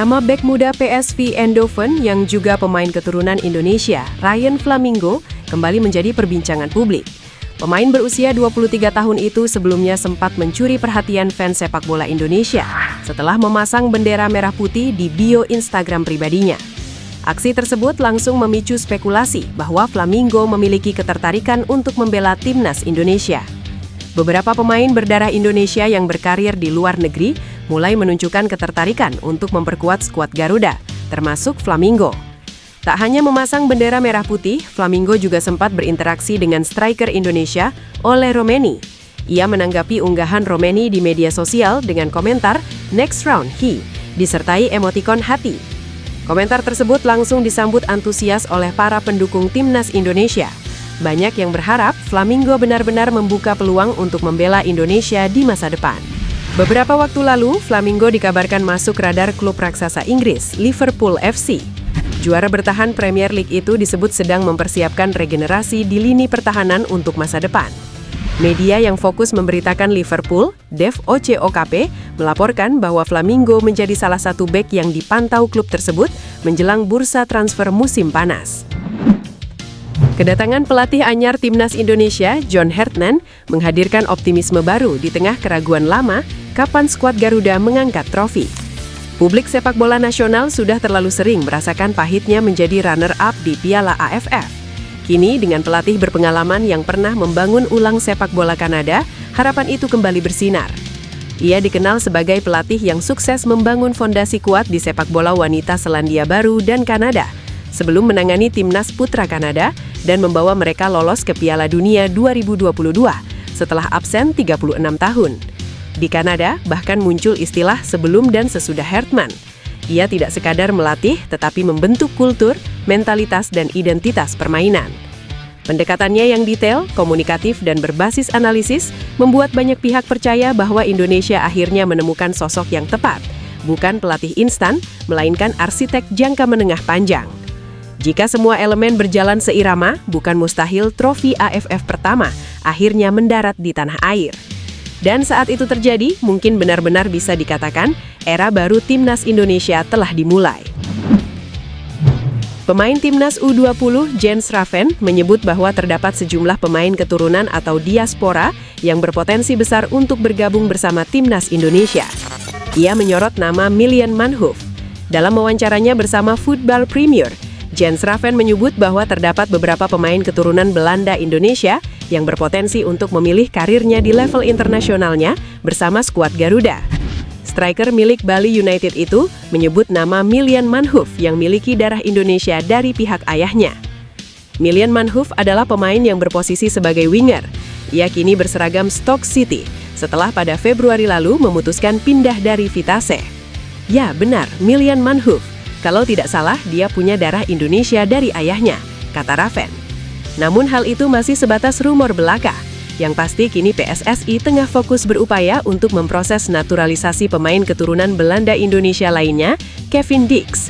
Nama bek muda PSV Eindhoven yang juga pemain keturunan Indonesia, Ryan Flamingo, kembali menjadi perbincangan publik. Pemain berusia 23 tahun itu sebelumnya sempat mencuri perhatian fans sepak bola Indonesia setelah memasang bendera merah putih di bio Instagram pribadinya. Aksi tersebut langsung memicu spekulasi bahwa Flamingo memiliki ketertarikan untuk membela timnas Indonesia. Beberapa pemain berdarah Indonesia yang berkarir di luar negeri mulai menunjukkan ketertarikan untuk memperkuat skuad Garuda, termasuk Flamingo. Tak hanya memasang bendera merah putih, Flamingo juga sempat berinteraksi dengan striker Indonesia, Ole Romeni. Ia menanggapi unggahan Romeni di media sosial dengan komentar "Next round, he", disertai emotikon hati. Komentar tersebut langsung disambut antusias oleh para pendukung timnas Indonesia. Banyak yang berharap Flamingo benar-benar membuka peluang untuk membela Indonesia di masa depan. Beberapa waktu lalu, Flamingo dikabarkan masuk radar klub raksasa Inggris, Liverpool FC. Juara bertahan Premier League itu disebut sedang mempersiapkan regenerasi di lini pertahanan untuk masa depan. Media yang fokus memberitakan Liverpool, Dev OCOKP, melaporkan bahwa Flamingo menjadi salah satu bek yang dipantau klub tersebut menjelang bursa transfer musim panas. Kedatangan pelatih anyar timnas Indonesia, John Hartman, menghadirkan optimisme baru di tengah keraguan lama kapan skuad Garuda mengangkat trofi. Publik sepak bola nasional sudah terlalu sering merasakan pahitnya menjadi runner-up di Piala AFF. Kini dengan pelatih berpengalaman yang pernah membangun ulang sepak bola Kanada, harapan itu kembali bersinar. Ia dikenal sebagai pelatih yang sukses membangun fondasi kuat di sepak bola wanita Selandia Baru dan Kanada, sebelum menangani timnas putra Kanada dan membawa mereka lolos ke Piala Dunia 2022 setelah absen 36 tahun. Di Kanada, bahkan muncul istilah sebelum dan sesudah Hartman. Ia tidak sekadar melatih, tetapi membentuk kultur, mentalitas, dan identitas permainan. Pendekatannya yang detail, komunikatif, dan berbasis analisis membuat banyak pihak percaya bahwa Indonesia akhirnya menemukan sosok yang tepat, bukan pelatih instan, melainkan arsitek jangka menengah panjang. Jika semua elemen berjalan seirama, bukan mustahil trofi AFF pertama akhirnya mendarat di tanah air. Dan saat itu terjadi, mungkin benar-benar bisa dikatakan era baru timnas Indonesia telah dimulai. Pemain timnas U20 Jens Raven menyebut bahwa terdapat sejumlah pemain keturunan atau diaspora yang berpotensi besar untuk bergabung bersama timnas Indonesia. Ia menyorot nama Milian Manhoef. Dalam wawancaranya bersama Football Premier, Jens Raven menyebut bahwa terdapat beberapa pemain keturunan Belanda Indonesia yang berpotensi untuk memilih karirnya di level internasionalnya bersama skuad Garuda. Striker milik Bali United itu menyebut nama Milian Manhoef yang miliki darah Indonesia dari pihak ayahnya. Milian Manhoef adalah pemain yang berposisi sebagai winger. Ia kini berseragam Stoke City setelah pada Februari lalu memutuskan pindah dari Vitesse. Ya, benar, Milian Manhoef. Kalau tidak salah, dia punya darah Indonesia dari ayahnya, kata Raven. Namun hal itu masih sebatas rumor belaka. Yang pasti kini PSSI tengah fokus berupaya untuk memproses naturalisasi pemain keturunan Belanda Indonesia lainnya, Kevin Dix.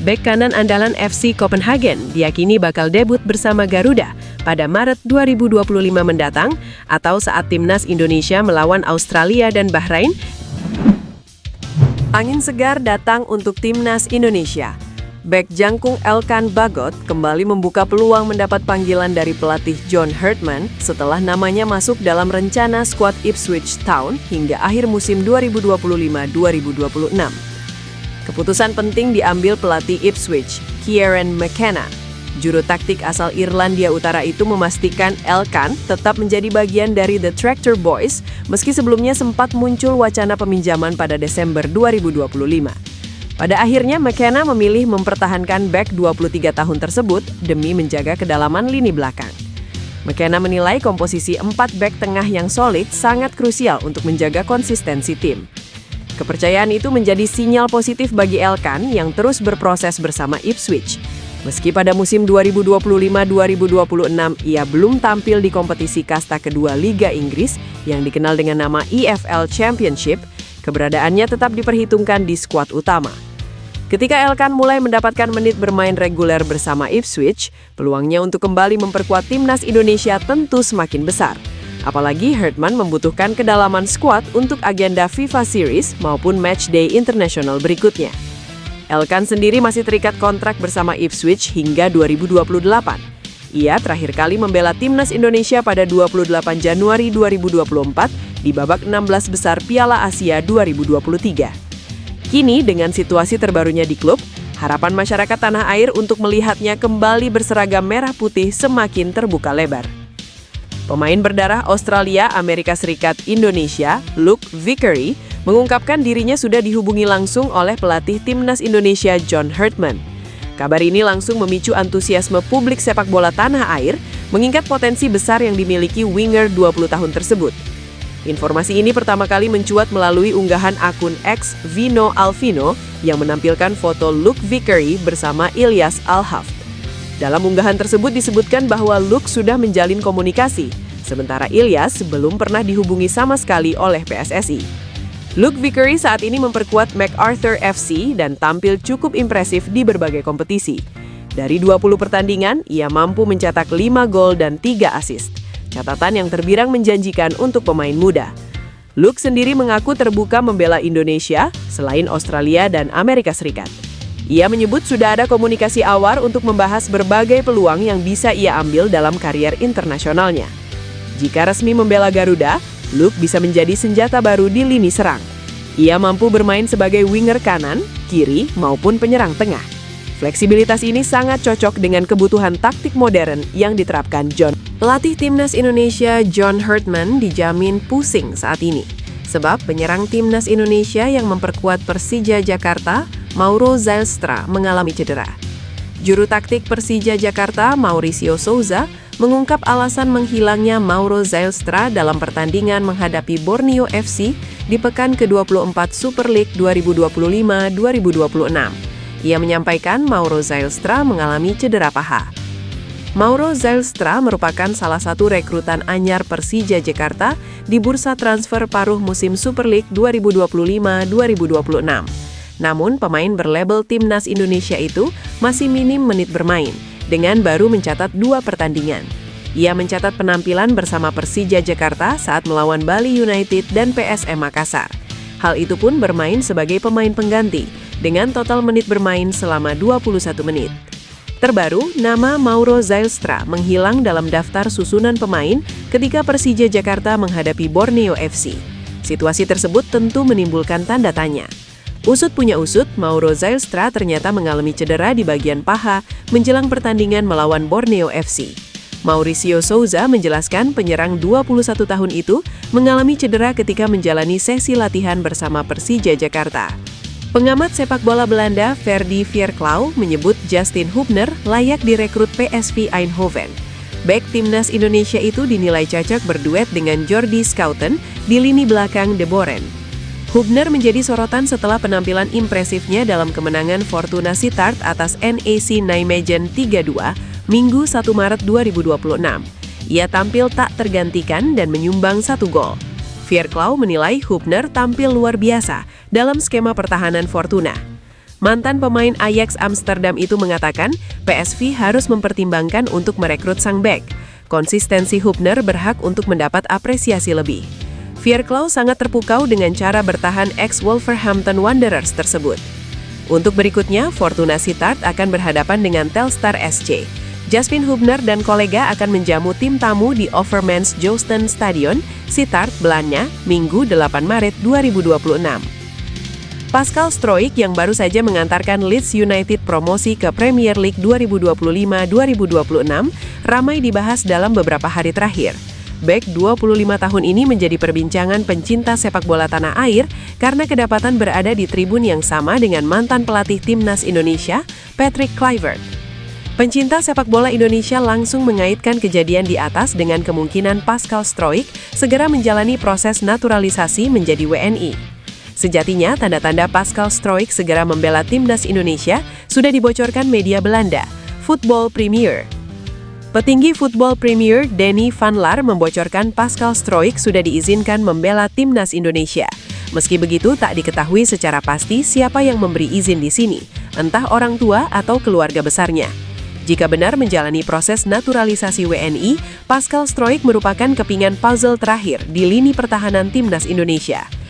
Bek kanan andalan FC Copenhagen diyakini bakal debut bersama Garuda pada Maret 2025 mendatang atau saat timnas Indonesia melawan Australia dan Bahrain. Angin segar datang untuk timnas Indonesia. Bek jangkung Elkan Bagot kembali membuka peluang mendapat panggilan dari pelatih John Hartman setelah namanya masuk dalam rencana skuad Ipswich Town hingga akhir musim 2025-2026. Keputusan penting diambil pelatih Ipswich, Kieran McKenna. Juru taktik asal Irlandia Utara itu memastikan Elkan tetap menjadi bagian dari The Tractor Boys meski sebelumnya sempat muncul wacana peminjaman pada Desember 2025. Pada akhirnya McKenna memilih mempertahankan bek 23 tahun tersebut demi menjaga kedalaman lini belakang. McKenna menilai komposisi 4 bek tengah yang solid sangat krusial untuk menjaga konsistensi tim. Kepercayaan itu menjadi sinyal positif bagi Elkan yang terus berproses bersama Ipswich. Meski pada musim 2025-2026 ia belum tampil di kompetisi kasta kedua Liga Inggris yang dikenal dengan nama EFL Championship, keberadaannya tetap diperhitungkan di skuad utama. Ketika Elkan mulai mendapatkan menit bermain reguler bersama Ipswich, peluangnya untuk kembali memperkuat timnas Indonesia tentu semakin besar. Apalagi Hartman membutuhkan kedalaman skuad untuk agenda FIFA Series maupun Matchday Internasional berikutnya. Elkan sendiri masih terikat kontrak bersama Ipswich hingga 2028. Ia terakhir kali membela timnas Indonesia pada 28 Januari 2024 di babak 16 besar Piala Asia 2023. Kini dengan situasi terbarunya di klub, harapan masyarakat tanah air untuk melihatnya kembali berseragam merah putih semakin terbuka lebar. Pemain berdarah Australia, Amerika Serikat, Indonesia, Luke Vickery, mengungkapkan dirinya sudah dihubungi langsung oleh pelatih timnas Indonesia John Herdman. Kabar ini langsung memicu antusiasme publik sepak bola tanah air, mengingat potensi besar yang dimiliki winger 20 tahun tersebut. Informasi ini pertama kali mencuat melalui unggahan akun X Vino Alvino yang menampilkan foto Luke Vickery bersama Ilyas Al-Haft. Dalam unggahan tersebut disebutkan bahwa Luke sudah menjalin komunikasi, sementara Ilyas belum pernah dihubungi sama sekali oleh PSSI. Luke Vickery saat ini memperkuat MacArthur FC dan tampil cukup impresif di berbagai kompetisi. Dari 20 pertandingan, ia mampu mencetak 5 gol dan 3 assist. Catatan yang terbilang menjanjikan untuk pemain muda. Luke sendiri mengaku terbuka membela Indonesia selain Australia dan Amerika Serikat. Ia menyebut sudah ada komunikasi awal untuk membahas berbagai peluang yang bisa ia ambil dalam karier internasionalnya. Jika resmi membela Garuda, Luke bisa menjadi senjata baru di lini serang. Ia mampu bermain sebagai winger kanan, kiri, maupun penyerang tengah. Fleksibilitas ini sangat cocok dengan kebutuhan taktik modern yang diterapkan John. Pelatih timnas Indonesia John Herdman dijamin pusing saat ini. Sebab penyerang timnas Indonesia yang memperkuat Persija Jakarta, Mauro Zylstra, mengalami cedera. Juru taktik Persija Jakarta, Mauricio Souza, mengungkap alasan menghilangnya Mauro Zylstra dalam pertandingan menghadapi Borneo FC di pekan ke-24 Super League 2025-2026. Ia menyampaikan Mauro Zylstra mengalami cedera paha. Mauro Zylstra merupakan salah satu rekrutan anyar Persija Jakarta di bursa transfer paruh musim Super League 2025-2026. Namun, pemain berlabel Timnas Indonesia itu masih minim menit bermain, dengan baru mencatat 2 pertandingan. Ia mencatat penampilan bersama Persija Jakarta saat melawan Bali United dan PSM Makassar. Hal itu pun bermain sebagai pemain pengganti, dengan total menit bermain selama 21 menit. Terbaru, nama Mauro Zylstra menghilang dalam daftar susunan pemain ketika Persija Jakarta menghadapi Borneo FC. Situasi tersebut tentu menimbulkan tanda tanya. Usut punya usut, Mauro Zylstra ternyata mengalami cedera di bagian paha menjelang pertandingan melawan Borneo FC. Mauricio Souza menjelaskan penyerang 21 tahun itu mengalami cedera ketika menjalani sesi latihan bersama Persija Jakarta. Pengamat sepak bola Belanda Ferdy Vierklau menyebut Justin Hubner layak direkrut PSV Eindhoven. Bek timnas Indonesia itu dinilai cocok berduet dengan Jordi Schouten di lini belakang De Boren. Hubner menjadi sorotan setelah penampilan impresifnya dalam kemenangan Fortuna Sittard atas NEC Nijmegen 3-2 Minggu 1 Maret 2026. Ia tampil tak tergantikan dan menyumbang 1 gol. Vierklau menilai Hubner tampil luar biasa dalam skema pertahanan Fortuna. Mantan pemain Ajax Amsterdam itu mengatakan PSV harus mempertimbangkan untuk merekrut sang bek. Konsistensi Hubner berhak untuk mendapat apresiasi lebih. Vierklau sangat terpukau dengan cara bertahan ex-Wolverhampton Wanderers tersebut. Untuk berikutnya, Fortuna Sittard akan berhadapan dengan Telstar SC. Justin Hubner dan kolega akan menjamu tim tamu di Overmans Joosten Stadion, Sittard, Belanda, Minggu 8 Maret 2026. Pascal Stroik yang baru saja mengantarkan Leeds United promosi ke Premier League 2025-2026 ramai dibahas dalam beberapa hari terakhir. Bek 25 tahun ini menjadi perbincangan pencinta sepak bola tanah air karena kedapatan berada di tribun yang sama dengan mantan pelatih timnas Indonesia, Patrick Kluivert. Pencinta sepak bola Indonesia langsung mengaitkan kejadian di atas dengan kemungkinan Pascal Stroik segera menjalani proses naturalisasi menjadi WNI. Sejatinya, tanda-tanda Pascal Stroik segera membela timnas Indonesia sudah dibocorkan media Belanda, Football Premier. Petinggi Football Premier Danny van Laar membocorkan Pascal Stroik sudah diizinkan membela timnas Indonesia. Meski begitu, tak diketahui secara pasti siapa yang memberi izin di sini, entah orang tua atau keluarga besarnya. Jika benar menjalani proses naturalisasi WNI, Pascal Stroik merupakan kepingan puzzle terakhir di lini pertahanan timnas Indonesia.